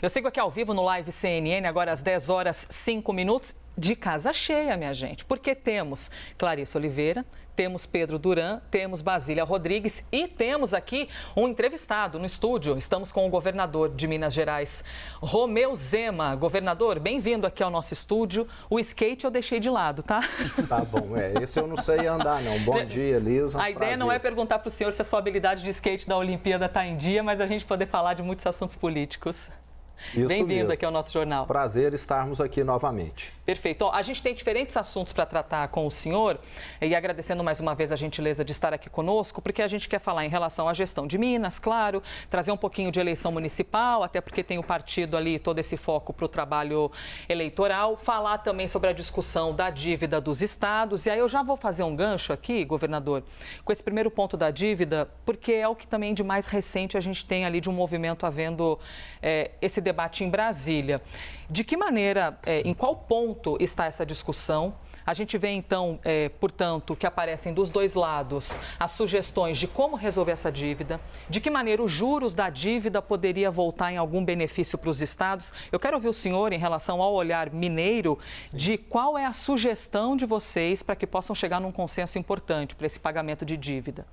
Eu sigo aqui ao vivo no Live CNN, agora às 10 horas 5 minutos, de casa cheia, minha gente. Porque temos Clarice Oliveira, temos Pedro Duran, temos Basília Rodrigues e temos aqui um entrevistado no estúdio. Estamos com o governador de Minas Gerais, Romeu Zema. Governador, bem-vindo aqui ao nosso estúdio. O skate eu deixei de lado, tá? Tá bom, esse eu não sei andar, não. Bom dia, Elisa. A ideia não é perguntar para o senhor se a sua habilidade de skate da Olimpíada está em dia, mas a gente poder falar de muitos assuntos políticos. Bem-vindo aqui ao nosso jornal. Prazer estarmos aqui novamente. Perfeito. Ó, a gente tem diferentes assuntos para tratar com o senhor e agradecendo mais uma vez a gentileza de estar aqui conosco, porque a gente quer falar em relação à gestão de Minas, claro, trazer um pouquinho de eleição municipal, até porque tem o partido ali, todo esse foco para o trabalho eleitoral, falar também sobre a discussão da dívida dos estados. E aí eu já vou fazer um gancho aqui, governador, com esse primeiro ponto da dívida, porque é o que também de mais recente a gente tem ali de um movimento havendo esse debate em Brasília. De que maneira, em qual ponto está essa discussão? A gente vê, então, portanto, que aparecem dos dois lados as sugestões de como resolver essa dívida, de que maneira os juros da dívida poderia voltar em algum benefício para os estados. Eu quero ouvir o senhor, em relação ao olhar mineiro, de qual é a sugestão de vocês para que possam chegar num consenso importante para esse pagamento de dívida.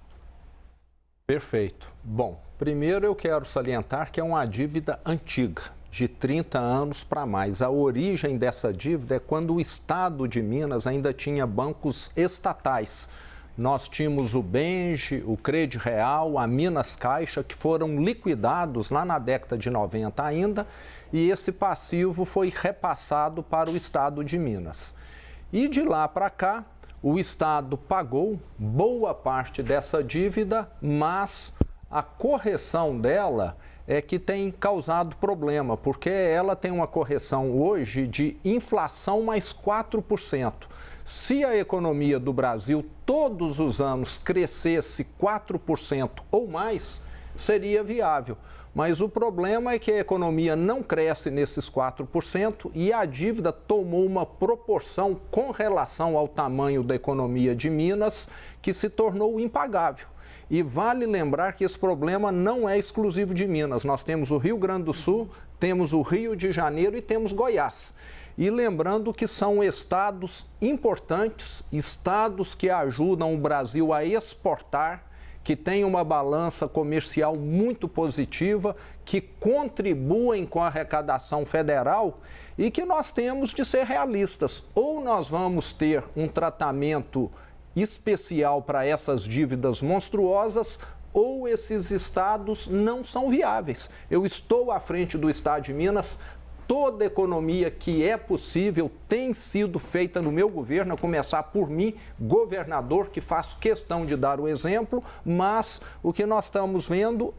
Perfeito. Bom, primeiro eu quero salientar que é uma dívida antiga, de 30 anos para mais. A origem dessa dívida é quando o estado de Minas ainda tinha bancos estatais. Nós tínhamos o Benge, o Credireal, a Minas Caixa, que foram liquidados lá na década de 90 ainda, e esse passivo foi repassado para o estado de Minas. E de lá para cá, o estado pagou boa parte dessa dívida, mas a correção dela é que tem causado problema, porque ela tem uma correção hoje de inflação mais 4%. Se a economia do Brasil todos os anos crescesse 4% ou mais, seria viável. Mas o problema é que a economia não cresce nesses 4% e a dívida tomou uma proporção com relação ao tamanho da economia de Minas que se tornou impagável. E vale lembrar que esse problema não é exclusivo de Minas. Nós temos o Rio Grande do Sul, temos o Rio de Janeiro e temos Goiás. E lembrando que são estados importantes, estados que ajudam o Brasil a exportar, que têm uma balança comercial muito positiva, que contribuem com a arrecadação federal e que nós temos de ser realistas. Ou nós vamos ter um tratamento especial para essas dívidas monstruosas, ou esses estados não são viáveis. Eu estou à frente do estado de Minas. Toda economia que é possível tem sido feita no meu governo, a começar por mim, governador, que faço questão de dar o exemplo, mas o que nós estamos vendo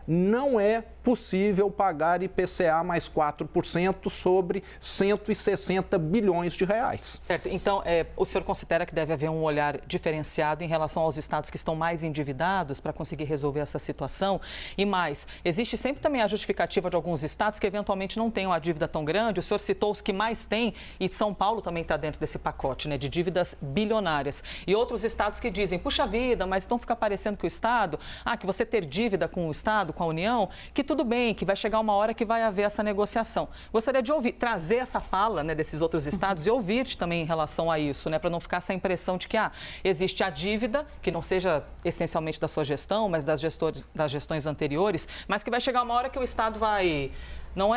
não é possível pagar IPCA mais 4% sobre 160 bilhões de reais. Certo. Então, o senhor considera que deve haver um olhar diferenciado em relação aos estados que estão mais endividados para conseguir resolver essa situação? E mais, existe sempre também a justificativa de alguns estados que eventualmente não tenham a dívida tão grande. O senhor citou os que mais têm e São Paulo também está dentro desse pacote, né, de dívidas bilionárias. E outros estados que dizem, puxa vida, mas então fica parecendo que o estado, que você ter dívida com o estado, com a União, que tudo bem, que vai chegar uma hora que vai haver essa negociação. Gostaria de ouvir, trazer essa fala, né, desses outros estados e ouvir-te também em relação a isso, né, para não ficar essa impressão de que existe a dívida, que não seja essencialmente da sua gestão, mas das gestões anteriores, mas que vai chegar uma hora que o estado vai, não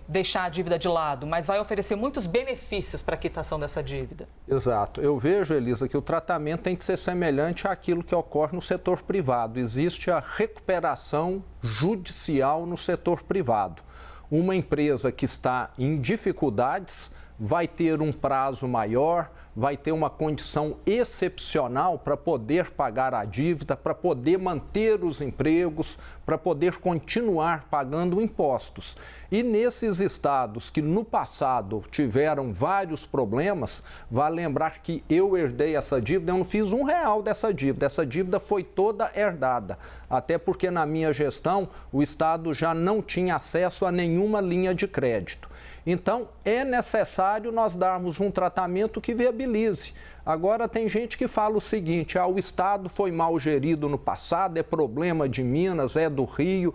deixar a dívida de lado, mas vai oferecer muitos benefícios para a quitação dessa dívida. Exato. Eu vejo, Elisa, que o tratamento tem que ser semelhante àquilo que ocorre no setor privado. Existe a recuperação judicial no setor privado. Uma empresa que está em dificuldades vai ter um prazo maior, vai ter uma condição excepcional para poder pagar a dívida, para poder manter os empregos, para poder continuar pagando impostos. E nesses estados que no passado tiveram vários problemas, vale lembrar que eu herdei essa dívida, eu não fiz R$1 dessa dívida, essa dívida foi toda herdada. Até porque na minha gestão o estado já não tinha acesso a nenhuma linha de crédito. Então, é necessário nós darmos um tratamento que viabilize. Agora, tem gente que fala o seguinte: o Estado foi mal gerido no passado, é problema de Minas, é do Rio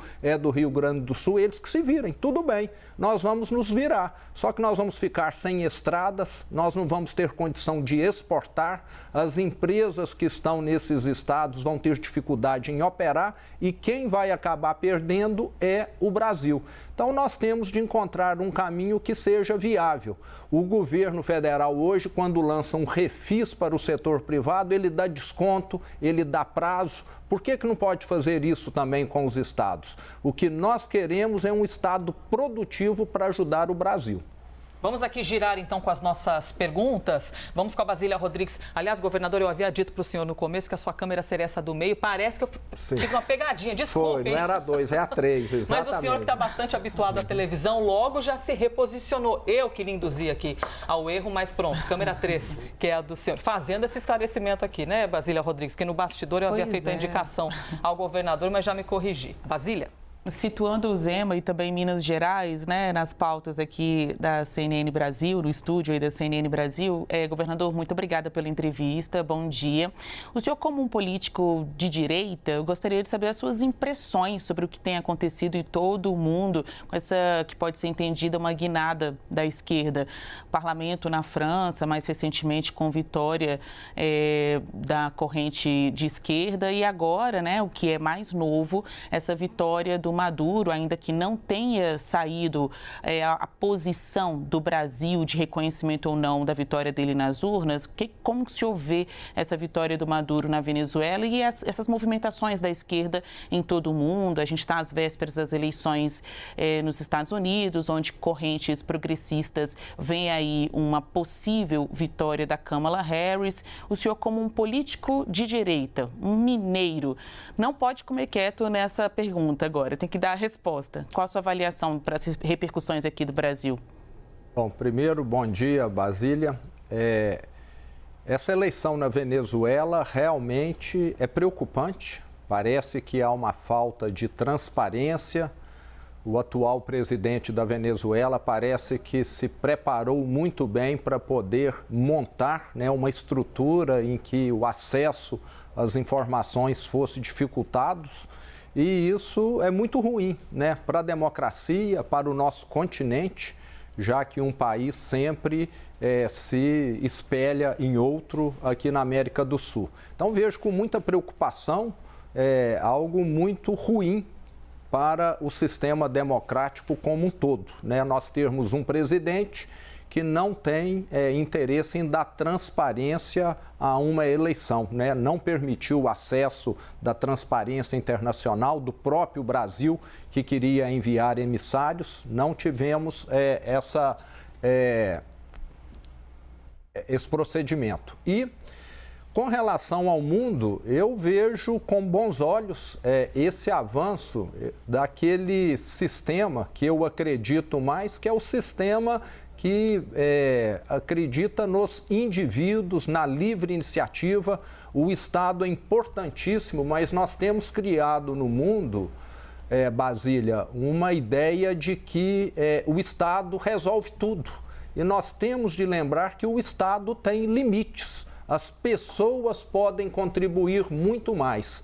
Grande do Sul, eles que se virem, tudo bem, nós vamos nos virar. Só que nós vamos ficar sem estradas, nós não vamos ter condição de exportar, as empresas que estão nesses estados vão ter dificuldade em operar e quem vai acabar perdendo é o Brasil. Então, nós temos de encontrar um caminho que seja viável. O governo federal hoje, quando lança um refis para o setor privado, ele dá desconto, ele dá prazo. Por que não pode fazer isso também com os estados? O que nós queremos é um estado produtivo para ajudar o Brasil. Vamos aqui girar, então, com as nossas perguntas. Vamos com a Basília Rodrigues. Aliás, governador, eu havia dito para o senhor no começo que a sua câmera seria essa do meio. Parece que eu fiz uma pegadinha. Desculpe, não era a 2, é a 3, exatamente. Mas o senhor que está bastante habituado à televisão, logo já se reposicionou. Eu queria induzir aqui ao erro, mas pronto, câmera 3, que é a do senhor. Fazendo esse esclarecimento aqui, né, Basília Rodrigues? Que no bastidor eu havia feito a indicação ao governador, mas já me corrigi. Basília? Situando o Zema e também Minas Gerais, né, nas pautas aqui da CNN Brasil, no estúdio aí da CNN Brasil. Governador, muito obrigada pela entrevista, bom dia. O senhor, como um político de direita, eu gostaria de saber as suas impressões sobre o que tem acontecido em todo o mundo, com essa que pode ser entendida uma guinada da esquerda. Parlamento na França, mais recentemente com vitória da corrente de esquerda e agora, né, o que é mais novo, essa vitória do Maduro, ainda que não tenha saído a posição do Brasil de reconhecimento ou não da vitória dele nas urnas, como o senhor vê essa vitória do Maduro na Venezuela e essas movimentações da esquerda em todo o mundo? A gente está às vésperas das eleições nos Estados Unidos, onde correntes progressistas veem aí uma possível vitória da Kamala Harris. O senhor, como um político de direita, um mineiro, não pode comer quieto nessa pergunta agora. Tem que dar a resposta. Qual a sua avaliação para as repercussões aqui do Brasil? Bom, primeiro, bom dia, Basília. Essa eleição na Venezuela realmente é preocupante. Parece que há uma falta de transparência. O atual presidente da Venezuela parece que se preparou muito bem para poder montar, né, uma estrutura em que o acesso às informações fosse dificultado. E isso é muito ruim, né, para a democracia, para o nosso continente, já que um país sempre se espelha em outro aqui na América do Sul. Então, vejo com muita preocupação algo muito ruim para o sistema democrático como um todo, né? Nós termos um presidente que não tem interesse em dar transparência a uma eleição, né? Não permitiu o acesso da transparência internacional do próprio Brasil, que queria enviar emissários. Não tivemos esse procedimento. E, com relação ao mundo, eu vejo com bons olhos esse avanço daquele sistema que eu acredito mais, que é o sistema que acredita nos indivíduos, na livre iniciativa. O Estado é importantíssimo, mas nós temos criado no mundo, Basília, uma ideia de que o Estado resolve tudo. E nós temos de lembrar que o Estado tem limites. As pessoas podem contribuir muito mais.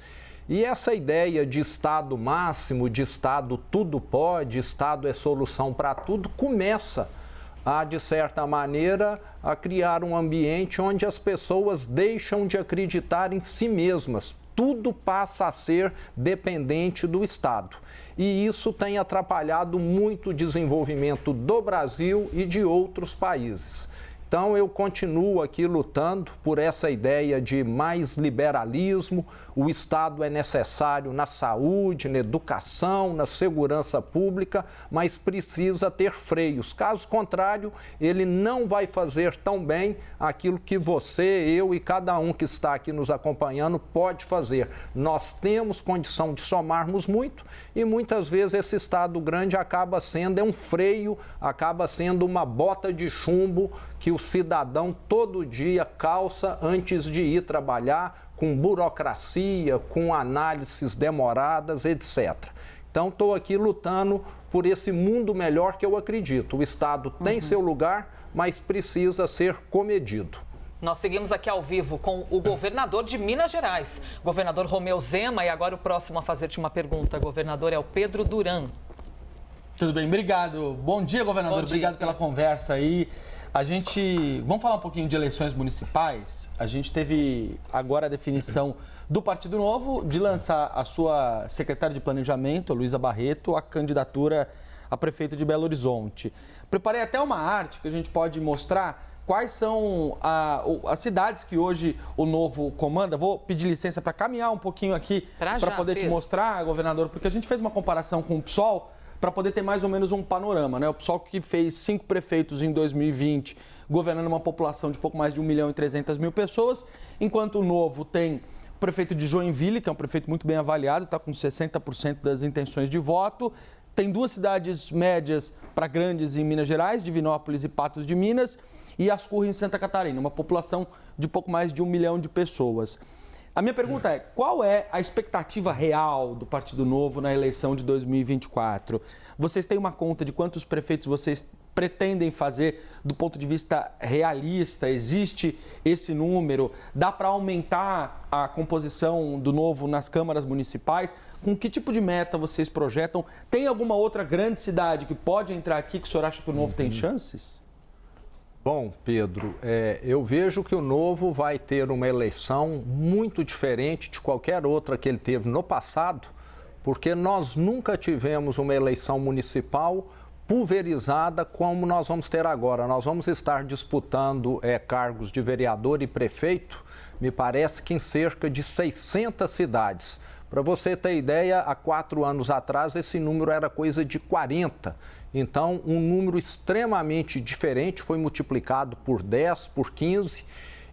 E essa ideia de Estado máximo, de Estado tudo pode, Estado é solução para tudo, começa de certa maneira, a criar um ambiente onde as pessoas deixam de acreditar em si mesmas. Tudo passa a ser dependente do Estado. E isso tem atrapalhado muito o desenvolvimento do Brasil e de outros países. Então, eu continuo aqui lutando por essa ideia de mais liberalismo. O Estado é necessário na saúde, na educação, na segurança pública, mas precisa ter freios. Caso contrário, ele não vai fazer tão bem aquilo que você, eu e cada um que está aqui nos acompanhando pode fazer. Nós temos condição de somarmos muito e muitas vezes esse Estado grande acaba sendo um freio, acaba sendo uma bota de chumbo que o cidadão todo dia calça antes de ir trabalhar, com burocracia, com análises demoradas, etc. Então, estou aqui lutando por esse mundo melhor que eu acredito. O Estado tem seu lugar, mas precisa ser comedido. Nós seguimos aqui ao vivo com o governador de Minas Gerais, governador Romeu Zema, e agora o próximo a fazer-te uma pergunta, governador, é o Pedro Duran. Tudo bem, obrigado. Bom dia, governador. Bom dia. Obrigado pela conversa aí. Vamos falar um pouquinho de eleições municipais. A gente teve agora a definição do Partido Novo de lançar a sua secretária de Planejamento, Luísa Barreto, a candidatura a prefeito de Belo Horizonte. Preparei até uma arte que a gente pode mostrar quais são as cidades que hoje o Novo comanda. Vou pedir licença para caminhar um pouquinho aqui para poder te mostrar, governador, porque a gente fez uma comparação com o PSOL para poder ter mais ou menos um panorama, né? O PSOL que fez 5 prefeitos em 2020, governando uma população de pouco mais de 1.300.000 pessoas, enquanto o Novo tem o prefeito de Joinville, que é um prefeito muito bem avaliado, está com 60% das intenções de voto. Tem 2 cidades médias para grandes em Minas Gerais, Divinópolis e Patos de Minas, e Ascurra em Santa Catarina, uma população de pouco mais de 1 milhão de pessoas. A minha pergunta é, qual é a expectativa real do Partido Novo na eleição de 2024? Vocês têm uma conta de quantos prefeitos vocês pretendem fazer do ponto de vista realista? Existe esse número? Dá para aumentar a composição do Novo nas câmaras municipais? Com que tipo de meta vocês projetam? Tem alguma outra grande cidade que pode entrar aqui que o senhor acha que o Novo tem chances? Bom, Pedro, eu vejo que o Novo vai ter uma eleição muito diferente de qualquer outra que ele teve no passado, porque nós nunca tivemos uma eleição municipal pulverizada como nós vamos ter agora. Nós vamos estar disputando cargos de vereador e prefeito, me parece que em cerca de 600 cidades. Para você ter ideia, há 4 anos atrás esse número era coisa de 40. Então, um número extremamente diferente, foi multiplicado por 10, por 15,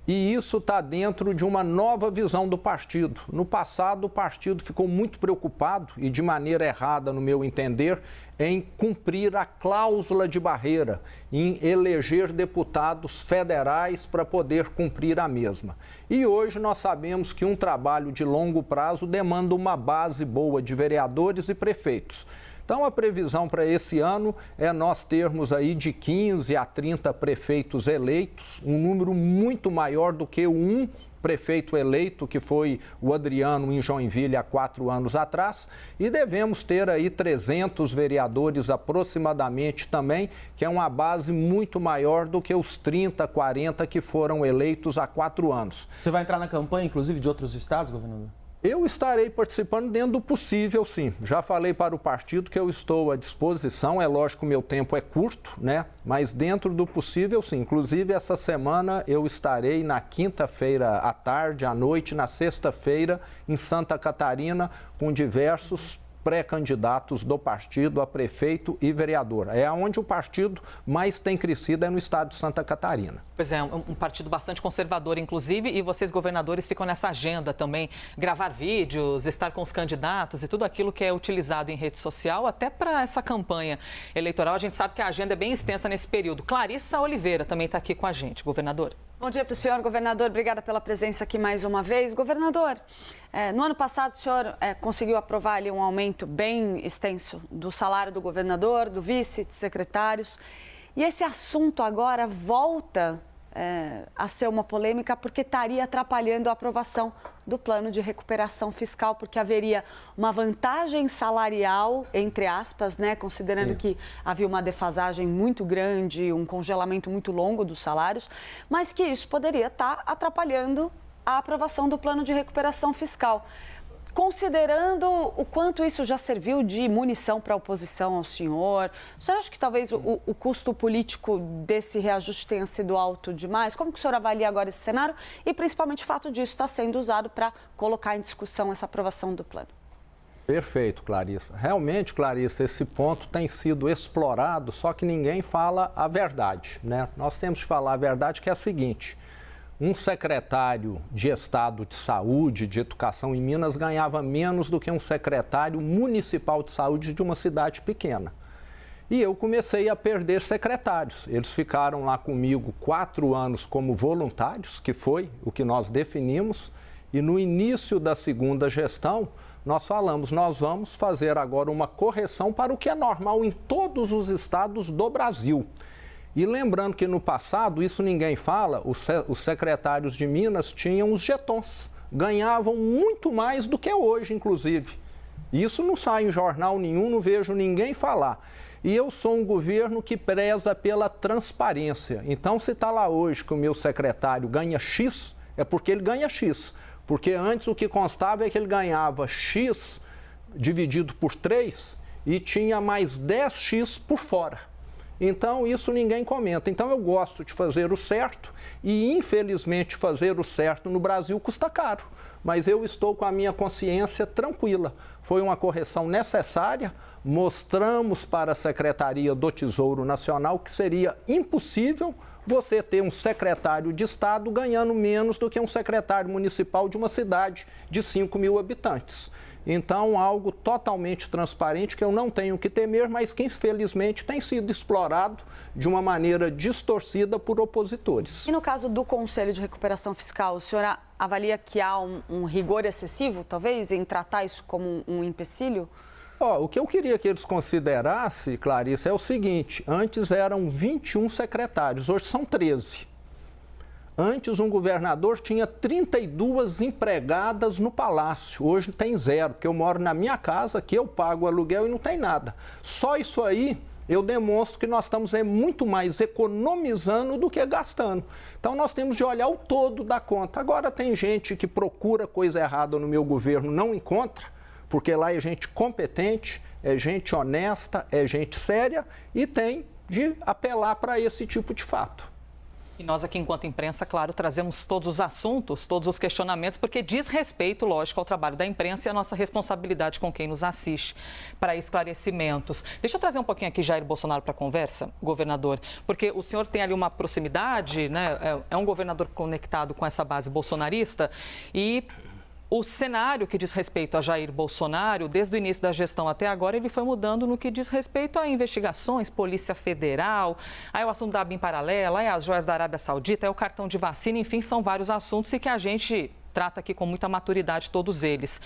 e isso está dentro de uma nova visão do partido. No passado, o partido ficou muito preocupado, e de maneira errada, no meu entender, em cumprir a cláusula de barreira, em eleger deputados federais para poder cumprir a mesma. E hoje nós sabemos que um trabalho de longo prazo demanda uma base boa de vereadores e prefeitos. Então, a previsão para esse ano é nós termos aí de 15 a 30 prefeitos eleitos, um número muito maior do que um prefeito eleito, que foi o Adriano em Joinville há 4 anos atrás, e devemos ter aí 300 vereadores aproximadamente também, que é uma base muito maior do que os 30, 40 que foram eleitos há 4 anos. Você vai entrar na campanha, inclusive, de outros estados, governador? Eu estarei participando dentro do possível, sim. Já falei para o partido que eu estou à disposição. É lógico que o meu tempo é curto, né? Mas dentro do possível, sim. Inclusive, essa semana eu estarei na quinta-feira à tarde, à noite, na sexta-feira, em Santa Catarina, com diversos pré-candidatos do partido a prefeito e vereador. É onde o partido mais tem crescido, é no estado de Santa Catarina. Pois é, um partido bastante conservador, inclusive, e vocês, governadores, ficam nessa agenda também, gravar vídeos, estar com os candidatos e tudo aquilo que é utilizado em rede social, até para essa campanha eleitoral. A gente sabe que a agenda é bem extensa nesse período. Clarissa Oliveira também está aqui com a gente, governador. Bom dia para o senhor, governador. Obrigada pela presença aqui mais uma vez. Governador, no ano passado o senhor conseguiu aprovar ali um aumento bem extenso do salário do governador, do vice, de secretários. E esse assunto agora volta a ser uma polêmica porque estaria atrapalhando a aprovação do plano de recuperação fiscal, porque haveria uma vantagem salarial, entre aspas, né, considerando Sim. que havia uma defasagem muito grande, um congelamento muito longo dos salários, mas que isso poderia estar atrapalhando a aprovação do plano de recuperação fiscal. Considerando o quanto isso já serviu de munição para a oposição ao senhor, o senhor acha que talvez o custo político desse reajuste tenha sido alto demais? Como que o senhor avalia agora esse cenário e principalmente o fato disso estar sendo usado para colocar em discussão essa aprovação do plano? Perfeito, Clarissa. Realmente, Clarissa, esse ponto tem sido explorado, só que ninguém fala a verdade, né? Nós temos que falar a verdade, que é a seguinte: um secretário de Estado de Saúde, de Educação em Minas, ganhava menos do que um secretário municipal de saúde de uma cidade pequena. E eu comecei a perder secretários. Eles ficaram lá comigo 4 anos como voluntários, que foi o que nós definimos, e no início da segunda gestão, nós falamos, nós vamos fazer agora uma correção para o que é normal em todos os estados do Brasil. E lembrando que no passado, isso ninguém fala, os secretários de Minas tinham os jetons, ganhavam muito mais do que hoje, inclusive. Isso não sai em jornal nenhum, não vejo ninguém falar. E eu sou um governo que preza pela transparência. Então, se está lá hoje que o meu secretário ganha X, é porque ele ganha X. Porque antes o que constava é que ele ganhava X dividido por 3 e tinha mais 10X por fora. Então, isso ninguém comenta. Então, eu gosto de fazer o certo e, infelizmente, fazer o certo no Brasil custa caro. Mas eu estou com a minha consciência tranquila. Foi uma correção necessária. Mostramos para a Secretaria do Tesouro Nacional que seria impossível você ter um secretário de Estado ganhando menos do que um secretário municipal de uma cidade de 5 mil habitantes. Então, algo totalmente transparente que eu não tenho que temer, mas que infelizmente tem sido explorado de uma maneira distorcida por opositores. E no caso do Conselho de Recuperação Fiscal, o senhor avalia que há um rigor excessivo, talvez, em tratar isso como um empecilho? O que eu queria que eles considerassem, Clarice, é o seguinte: antes eram 21 secretários, hoje são 13. Antes, um governador tinha 32 empregadas no palácio. Hoje tem 0, porque eu moro na minha casa, que eu pago aluguel e não tem nada. Só isso aí eu demonstro que nós estamos muito mais economizando do que gastando. Então, nós temos de olhar o todo da conta. Agora, tem gente que procura coisa errada no meu governo, não encontra, porque lá é gente competente, é gente honesta, é gente séria e tem de apelar para esse tipo de fato. E nós aqui, enquanto imprensa, claro, trazemos todos os assuntos, todos os questionamentos, porque diz respeito, lógico, ao trabalho da imprensa e à nossa responsabilidade com quem nos assiste para esclarecimentos. Deixa eu trazer um pouquinho aqui Jair Bolsonaro para a conversa, governador, porque o senhor tem ali uma proximidade, né? É um governador conectado com essa base bolsonarista e o cenário que diz respeito a Jair Bolsonaro, desde o início da gestão até agora, ele foi mudando no que diz respeito a investigações, Polícia Federal, aí o assunto da ABIN paralela, aí as joias da Arábia Saudita, aí o cartão de vacina, enfim, são vários assuntos e que a gente trata aqui com muita maturidade todos eles.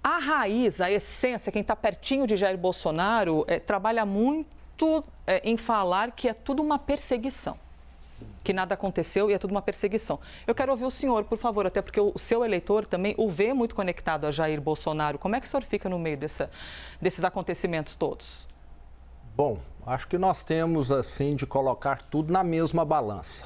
A raiz, a essência, quem está pertinho de Jair Bolsonaro, trabalha muito em falar que é tudo uma perseguição. Que nada aconteceu e é tudo uma perseguição. Eu quero ouvir o senhor, por favor, até porque o seu eleitor também o vê muito conectado a Jair Bolsonaro. Como é que o senhor fica no meio desses acontecimentos todos? Bom, acho que nós temos, assim, de colocar tudo na mesma balança.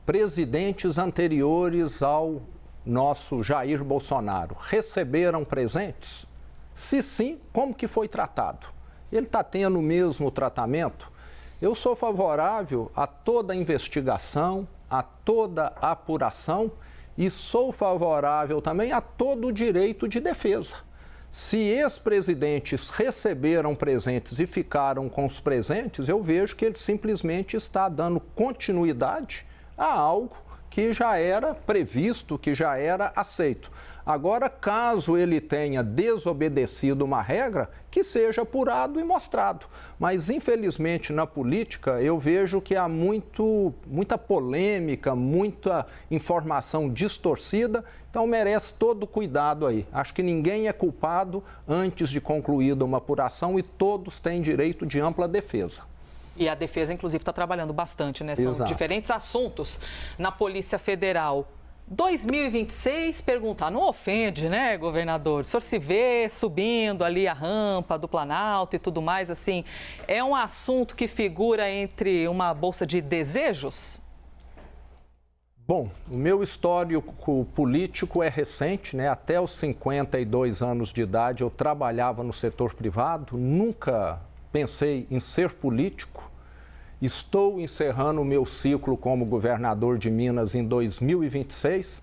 Presidentes anteriores ao nosso Jair Bolsonaro receberam presentes? Se sim, como que foi tratado? Ele está tendo o mesmo tratamento? Eu sou favorável a toda investigação, a toda apuração e sou favorável também a todo o direito de defesa. Se ex-presidentes receberam presentes e ficaram com os presentes, eu vejo que ele simplesmente está dando continuidade a algo que já era previsto, que já era aceito. Agora, caso ele tenha desobedecido uma regra, que seja apurado e mostrado. Mas, infelizmente, na política, eu vejo que há muita polêmica, muita informação distorcida, então merece todo cuidado aí. Acho que ninguém é culpado antes de concluída uma apuração e todos têm direito de ampla defesa. E a defesa, inclusive, está trabalhando bastante, né? São Exato. Diferentes assuntos na Polícia Federal. 2026, perguntar, não ofende, né, governador? O senhor se vê subindo ali a rampa do Planalto e tudo mais, assim, é um assunto que figura entre uma bolsa de desejos? Bom, o meu histórico político é recente, né? Até os 52 anos de idade eu trabalhava no setor privado, nunca pensei em ser político. Estou encerrando o meu ciclo como governador de Minas em 2026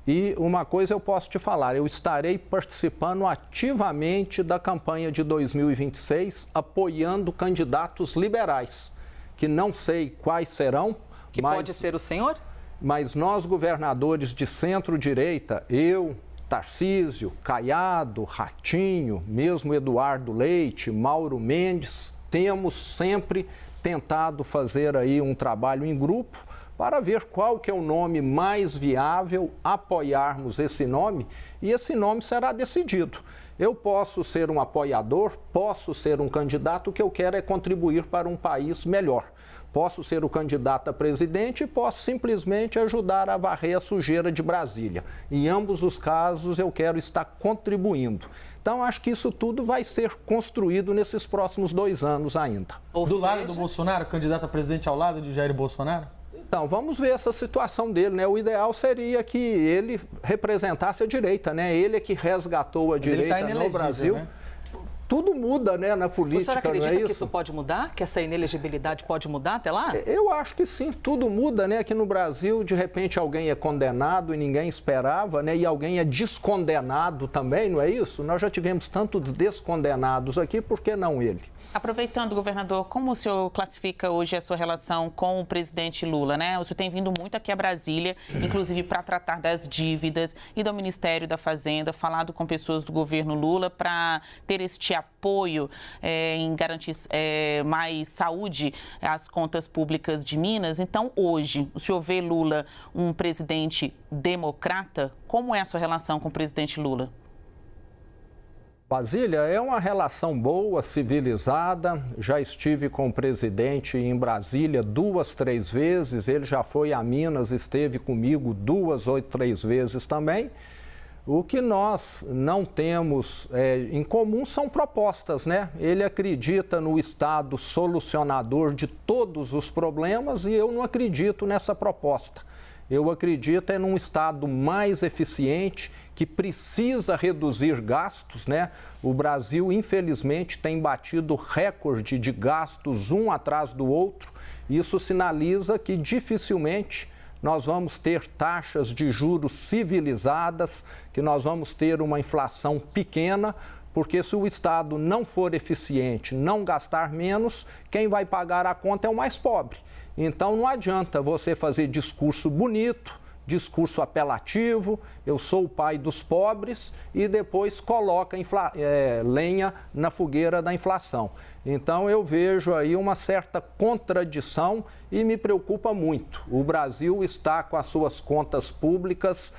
e uma coisa eu posso te falar, eu estarei participando ativamente da campanha de 2026, apoiando candidatos liberais, que não sei quais serão. Que pode ser o senhor? Mas nós, governadores de centro-direita, eu, Tarcísio, Caiado, Ratinho, mesmo Eduardo Leite, Mauro Mendes, temos sempre tentado fazer aí um trabalho em grupo para ver qual que é o nome mais viável, apoiarmos esse nome e esse nome será decidido. Eu posso ser um apoiador, posso ser um candidato, o que eu quero é contribuir para um país melhor. Posso ser o candidato a presidente e posso simplesmente ajudar a varrer a sujeira de Brasília. Em ambos os casos, eu quero estar contribuindo. Então, acho que isso tudo vai ser construído nesses próximos 2 anos ainda. Lado do Bolsonaro, candidato a presidente ao lado de Jair Bolsonaro? Então, vamos ver essa situação dele, né? O ideal seria que ele representasse a direita, né? Ele é que resgatou a direita no Brasil. Né? Tudo muda, né, na política, o senhor acredita não é isso? que isso pode mudar? Que essa inelegibilidade pode mudar até lá? Eu acho que sim, tudo muda, né? Aqui no Brasil, de repente, alguém é condenado e ninguém esperava, né? E alguém é descondenado também, não é isso? Nós já tivemos tantos descondenados aqui, por que não ele? Aproveitando, governador, como o senhor classifica hoje a sua relação com o presidente Lula, né? O senhor tem vindo muito aqui a Brasília, inclusive para tratar das dívidas e do Ministério da Fazenda, falado com pessoas do governo Lula para ter este apoio em garantir mais saúde às contas públicas de Minas. Então, hoje, o senhor vê Lula um presidente democrata? Como é a sua relação com o presidente Lula? Basília, é uma relação boa, civilizada. Já estive com o presidente em Brasília 2, 3 vezes. Ele já foi a Minas, esteve comigo 2 ou 3 vezes também. O que nós não temos em comum são propostas, né? Ele acredita no Estado solucionador de todos os problemas e eu não acredito nessa proposta. Eu acredito num Estado mais eficiente, que precisa reduzir gastos, né? O Brasil, infelizmente, tem batido recorde de gastos um atrás do outro. Isso sinaliza que dificilmente nós vamos ter taxas de juros civilizadas, que nós vamos ter uma inflação pequena, porque se o Estado não for eficiente, não gastar menos, quem vai pagar a conta é o mais pobre. Então não adianta você fazer discurso bonito, discurso apelativo, eu sou o pai dos pobres e depois coloca lenha na fogueira da inflação. Então eu vejo aí uma certa contradição e me preocupa muito. O Brasil está com as suas contas públicas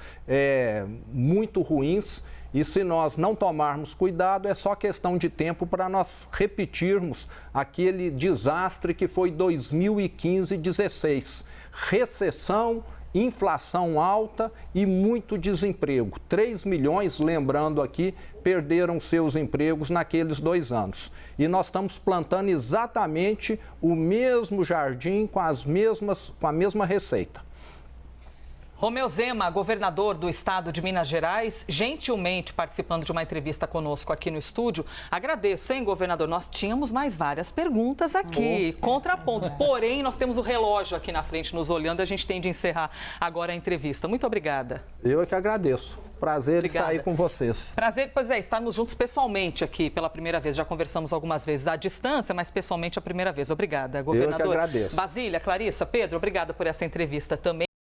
muito ruins. E se nós não tomarmos cuidado, é só questão de tempo para nós repetirmos aquele desastre que foi 2015 e 2016. Recessão, inflação alta e muito desemprego. 3 milhões, lembrando aqui, perderam seus empregos naqueles 2 anos. E nós estamos plantando exatamente o mesmo jardim com a mesma receita. Romeu Zema, governador do estado de Minas Gerais, gentilmente participando de uma entrevista conosco aqui no estúdio. Agradeço, hein, governador? Nós tínhamos mais várias perguntas aqui, contrapontos. Porém, nós temos o relógio aqui na frente nos olhando e a gente tem de encerrar agora a entrevista. Muito obrigada. Eu é que agradeço. Prazer estar aí com vocês. Prazer, pois é, estarmos juntos pessoalmente aqui pela primeira vez. Já conversamos algumas vezes à distância, mas pessoalmente a primeira vez. Obrigada, governador. Eu que agradeço. Basília, Clarissa, Pedro, obrigada por essa entrevista também.